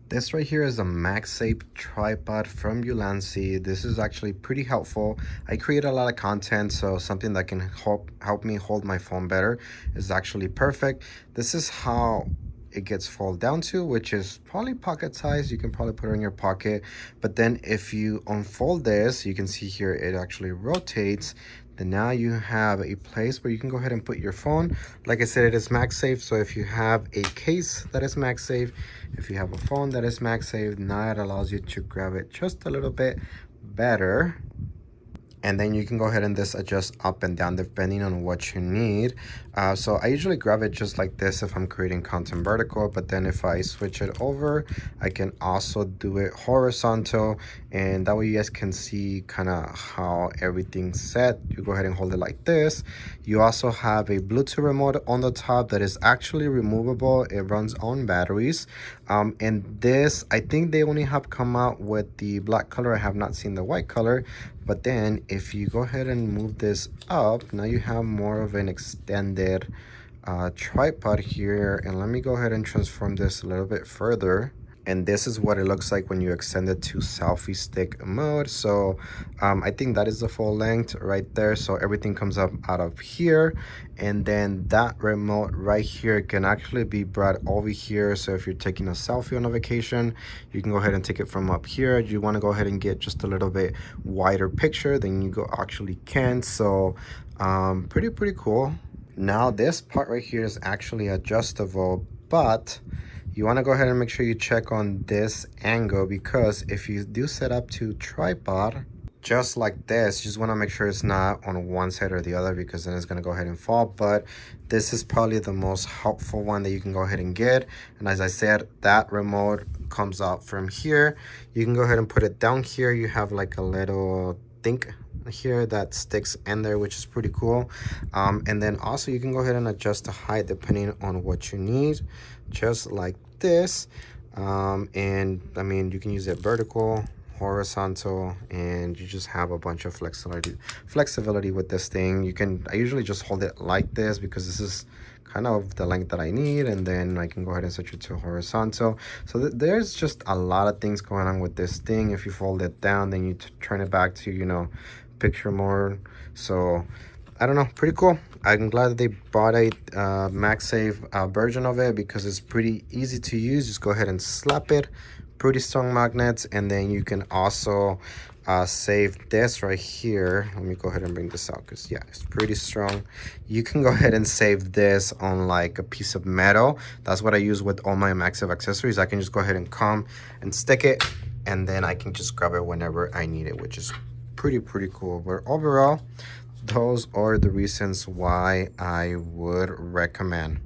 This right here is a MagSafe tripod from Ulanzi. This is actually pretty helpful. I create a lot of content, so something that can help me hold my phone better is actually perfect. This is how it gets folded down to, which is probably pocket size. You can probably put it in your pocket, but then if you unfold this, you can see here it actually rotates. Then now you have a place where you can go ahead and put your phone. Like I said, it is MagSafe, so if you have a case that is MagSafe, if you have a phone that is MagSafe, now it allows you to grab it just a little bit better. And then you can go ahead and just adjust up and down depending on what you need. So I usually grab it just like this if I'm creating content vertical, but then if I switch it over, I can also do it horizontal, and that way you guys can see kind of how everything's set. You go ahead and hold it like this. You also have a Bluetooth remote on the top that is actually removable. It runs on batteries. And this, I think they only have come out with the black color. I have not seen the white color. But then if you go ahead and move this up, now you have more of an extended tripod here. And let me go ahead and transform this a little bit further. And this is what it looks like when you extend it to selfie stick mode. So I think that is the full length right there. So everything comes up out of here, and then that remote right here can actually be brought over here. So if you're taking a selfie on a vacation, you can go ahead and take it from up here. You want to go ahead and get just a little bit wider picture, then you actually can. So pretty cool. Now this part right here is actually adjustable, but you want to go ahead and make sure you check on this angle, because if you do set up to tripod just like this, you just want to make sure it's not on one side or the other, because then it's going to go ahead and fall. But this is probably the most helpful one that you can go ahead and get. And as I said, that remote comes out from here. You can go ahead and put it down here. You have like a little thing here that sticks in there, which is pretty cool. And then also you can go ahead and adjust the height depending on what you need, just like this. And I mean, you can use it vertical, horizontal, and you just have a bunch of flexibility with this thing. I usually just hold it like this because this is kind of the length that I need, and then I can go ahead and switch it to horizontal. So there's just a lot of things going on with this thing. If you fold it down, then you turn it back to, you know, picture mode. So I don't know, pretty cool. I'm glad that they bought a MagSafe version of it, because it's pretty easy to use. Just go ahead and slap it. Pretty strong magnets. And then you can also save this right here. Let me go ahead and bring this out, because yeah, it's pretty strong. You can go ahead and save this on like a piece of metal. That's what I use with all my MagSafe accessories. I can just go ahead and come and stick it, and then I can just grab it whenever I need it, which is pretty cool. But overall, those are the reasons why I would recommend